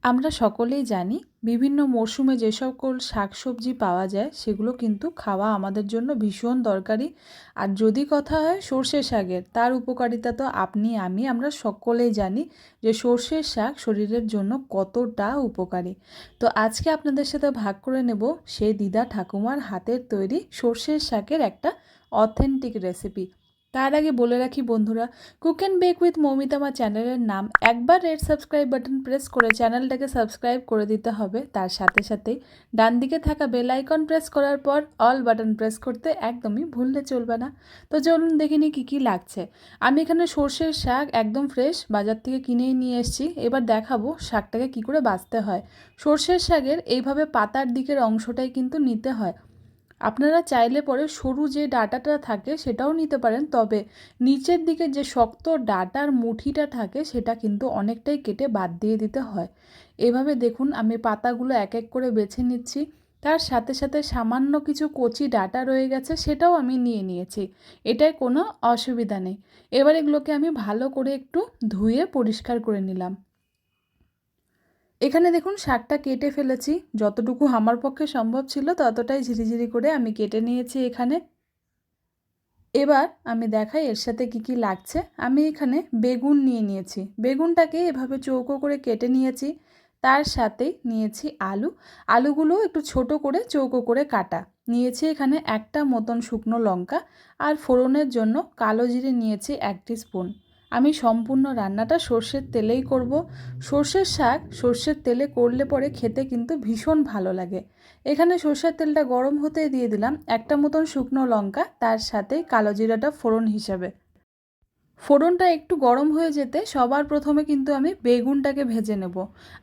আমরা সকলেই জানি বিভিন্ন মরশুমে যে সকল শাকসবজি পাওয়া যায় সেগুলো কিন্তু খাওয়া আমাদের জন্য ভীষণ দরকারি। আর যদি কথা হয় সর্ষে শাকের, তার উপকারিতা তো আপনি আমরা সকলেই জানি যে সর্ষের শাক শরীরের জন্য কতটা উপকারী। তো আজকে আপনাদের সাথে ভাগ করে নেব সেই দিদা ঠাকুমার হাতের তৈরি সর্ষের শাকের একটা অথেন্টিক রেসিপি। তার আগে বলে রাখি বন্ধুরা, cook and bake with Moumita আমার চ্যানেলের নাম। একবার রেড সাবস্ক্রাইব বাটন প্রেস করে চ্যানেলটাকে সাবস্ক্রাইব করে দিতে হবে। তার সাথে সাথেই ডান দিকে থাকা বেল আইকন প্রেস করার পর অল বাটন প্রেস করতে একদমই ভুললে চলবে না। তো চলুন দেখে নিই কী কী লাগছে। আমি এখানে সর্ষের শাক একদম ফ্রেশ বাজার থেকে কিনেই নিয়ে এসেছি। এবার দেখাবো শাকটাকে কী করে বাছতে হয়। সর্ষের শাকের এইভাবে পাতার দিকের অংশটাই কিন্তু নিতে হয়। আপনারা চাইলে পরে সরু যে ডাঁটাটা থাকে সেটাও নিতে পারেন, তবে নিচের দিকে যে শক্ত ডাঁটার মুঠিটা থাকে সেটা কিন্তু অনেকটাই কেটে বাদ দিয়ে দিতে হয়। এভাবে দেখুন আমি পাতাগুলো এক এক করে বেছে নিচ্ছি। তার সাথে সাথে সামান্য কিছু কচি ডাঁটা রয়ে গেছে, সেটাও আমি নিয়ে নিয়েছি। এটায় কোনো অসুবিধা নেই। এবার এগুলোকে আমি ভালো করে একটু ধুয়ে পরিষ্কার করে নিলাম। এখানে দেখুন শাকটা কেটে ফেলেছি, যতটুকু আমার পক্ষে সম্ভব ছিল ততটাই ঝিরিঝিরি করে আমি কেটে নিয়েছি এখানে। এবার আমি দেখাই এর সাথে কি কি লাগছে। আমি এখানে বেগুন নিয়ে নিয়েছি, বেগুনটাকে এভাবে চৌকো করে কেটে নিয়েছি। তার সাথেই নিয়েছি আলু, আলুগুলো একটু ছোট করে চৌকো করে কাটা। নিয়েছি এখানে একটা মতন শুকনো লঙ্কা, আর ফোড়নের জন্য কালো জিরে নিয়েছি 1 টিস্পুন। আমি সম্পূর্ণ রান্নাটা সর্ষের তেলেই করব। সর্ষের শাক সর্ষের তেলে করলে পরে খেতে কিন্তু ভীষণ ভালো লাগে। এখানে সর্ষের তেলটা গরম হতে দিয়ে দিলাম একটা মতন শুকনো লঙ্কা, তার সাথেই কালো জিরাটা ফোড়ন হিসাবে। ফোড়নটা একটু গরম হয়ে যেতে সবার প্রথমে কিন্তু আমি বেগুনটাকে ভেজে নেব।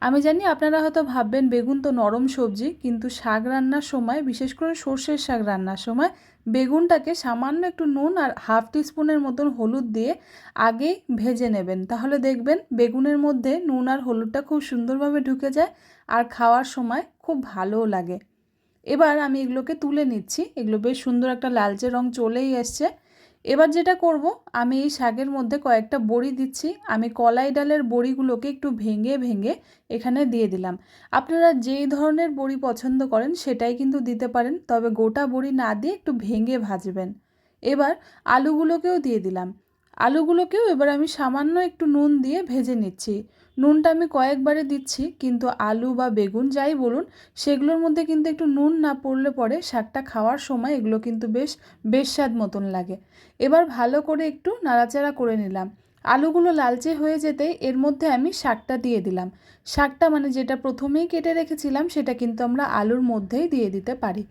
আমি জানি আপনারা হয়তো ভাববেন বেগুন তো নরম সবজি, কিন্তু শাক রান্নার সময়, বিশেষ করে সর্ষের শাক রান্নার সময় বেগুনটাকে সামান্য একটু নুন আর হাফ টিস্পুনের মতন হলুদ দিয়ে আগেই ভেজে নেবেন, তাহলে দেখবেন বেগুনের মধ্যে নুন আর হলুদটা খুব সুন্দরভাবে ঢুকে যায় আর খাওয়ার সময় খুব ভালোও লাগে। এবার আমি এগুলোকে তুলে নিচ্ছি, এগুলো বেশ সুন্দর একটা লালচে রং চলেই এসছে। এবার যেটা করব, আমি এই শাকের মধ্যে কয়েকটা বড়ি দিচ্ছি। আমি কলাই ডালের বড়িগুলোকে একটু ভেঙে ভেঙে এখানে দিয়ে দিলাম। আপনারা যেই ধরনের বড়ি পছন্দ করেন সেটাই কিন্তু দিতে পারেন, তবে গোটা বড়ি না দিয়ে একটু ভেঙে ভাজবেন। এবার আলুগুলোকেও দিয়ে দিলাম। আলুগুলোকেও এবার আমি সামান্য একটু নুন দিয়ে ভেজে নিচ্ছি। নুনটা আমি কয়েকবারে দিচ্ছি, কিন্তু আলু বা বেগুন যাই বলুন সেগুলোর মধ্যে কিন্তু একটু নুন না পড়লে পরে শাকটা খাওয়ার সময় এগুলো কিন্তু বেশ বেস্বাদ মতন লাগে। এবার ভালো করে একটু নাড়াচাড়া করে নিলাম। আলুগুলো লালচে হয়ে যেতেই এর মধ্যে আমি শাকটা দিয়ে দিলাম। শাকটা মানে যেটা প্রথমেই কেটে রেখেছিলাম সেটা কিন্তু আমরা আলুর মধ্যেই দিয়ে দিতে পারি।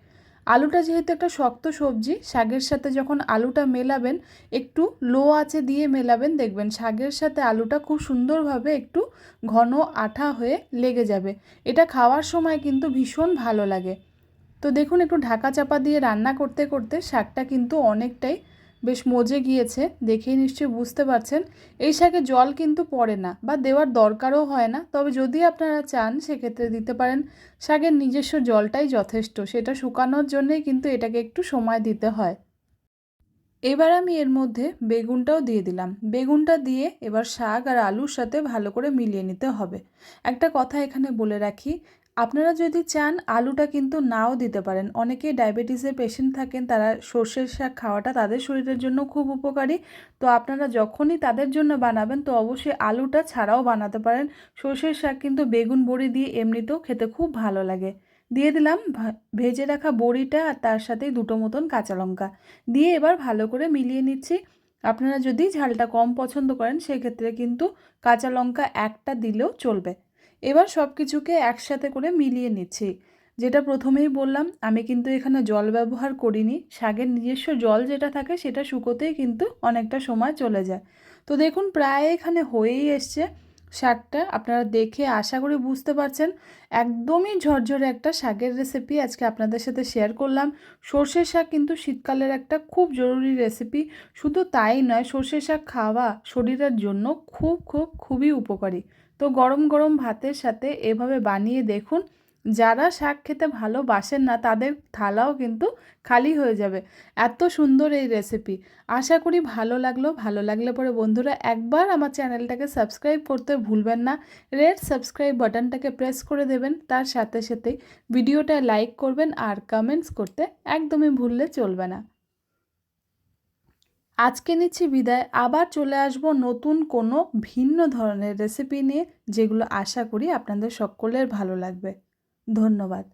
আলুটা যেহেতু একটা শক্ত সবজি, শাকের সাথে যখন আলুটা মেলাবেন একটু লো আঁচে দিয়ে মেলাবেন, দেখবেন শাকের সাথে আলুটা খুব সুন্দরভাবে একটু ঘন আঠা হয়ে লেগে যাবে। এটা খাওয়ার সময় কিন্তু ভীষণ ভালো লাগে। তো দেখুন একটু ঢাকা চাপা দিয়ে রান্না করতে করতে শাকটা কিন্তু অনেকটাই বেশ মজে গিয়েছে, দেখেই নিশ্চয়ই বুঝতে পারছেন। এই শাকে জল কিন্তু পড়ে না বা দেওয়ার দরকারও হয় না, তবে যদি আপনারা চান সেক্ষেত্রে দিতে পারেন। শাকের নিজস্ব জলটাই যথেষ্ট, সেটা শুকানোর জন্যেই কিন্তু এটাকে একটু সময় দিতে হয়। এবার আমি এর মধ্যে বেগুনটাও দিয়ে দিলাম। বেগুনটা দিয়ে এবার শাক আর আলুর সাথে ভালো করে মিলিয়ে নিতে হবে। একটা কথা এখানে বলে রাখি, আপনারা যদি চান আলুটা কিন্তু নাও দিতে পারেন। অনেকেই ডায়াবেটিসের পেশেন্ট থাকেন, তারা সর্ষের শাক খাওয়াটা তাদের শরীরের জন্য খুব উপকারী। তো আপনারা যখনই তাদের জন্য বানাবেন তো অবশ্যই আলুটা ছাড়াও বানাতে পারেন। সর্ষের শাক কিন্তু বেগুন বড়ি দিয়ে এমনিতেও খেতে খুব ভালো লাগে। দিয়ে দিলাম ভেজে রাখা বড়িটা আর তার সাথে দুটো মতন কাঁচা লঙ্কা দিয়ে এবার ভালো করে মিলিয়ে নিচ্ছি। আপনারা যদি ঝালটা কম পছন্দ করেন সেক্ষেত্রে কিন্তু কাঁচা লঙ্কা একটা দিলেও চলবে। এবার সব কিছুকে একসাথে করে মিলিয়ে নিচ্ছি। যেটা প্রথমেই বললাম, আমি কিন্তু এখানে জল ব্যবহার করিনি। শাকের নিজস্ব জল যেটা থাকে সেটা শুকোতেই কিন্তু অনেকটা সময় চলে যায়। তো দেখুন প্রায় এখানে হয়েই এসছে শাকটা। আপনারা দেখে আশা করি বুঝতে পারছেন একদমই ঝরঝরে একটা শাকের রেসিপি আজকে আপনাদের সাথে শেয়ার করলাম। সর্ষে শাক কিন্তু শীতকালের একটা খুব জরুরি রেসিপি। শুধু তাই নয়, সর্ষে শাক খাওয়া শরীরের জন্য খুবই উপকারী। তো গরম গরম ভাতের সাথে এভাবে বানিয়ে দেখুন, যারা শাক খেতে ভালোবাসেন না তাদের থালাও কিন্তু খালি হয়ে যাবে। এত সুন্দর এই রেসিপি। আশা করি ভালো লাগলে পরে বন্ধুরা একবার আমার চ্যানেলটাকে সাবস্ক্রাইব করতে ভুলবেন না। রেড সাবস্ক্রাইব বাটনটাকে প্রেস করে দেবেন, তার সাথে সাথেই ভিডিওটা লাইক করবেন আর কমেন্টস করতে একদমই ভুললে চলবে না। আজকে নিচ্ছি বিদায়, আবার চলে আসব নতুন কোনো ভিন্ন ধরনের রেসিপি নিয়ে, যেগুলো আশা করি আপনাদের সকলের ভালো লাগবে। ধন্যবাদ।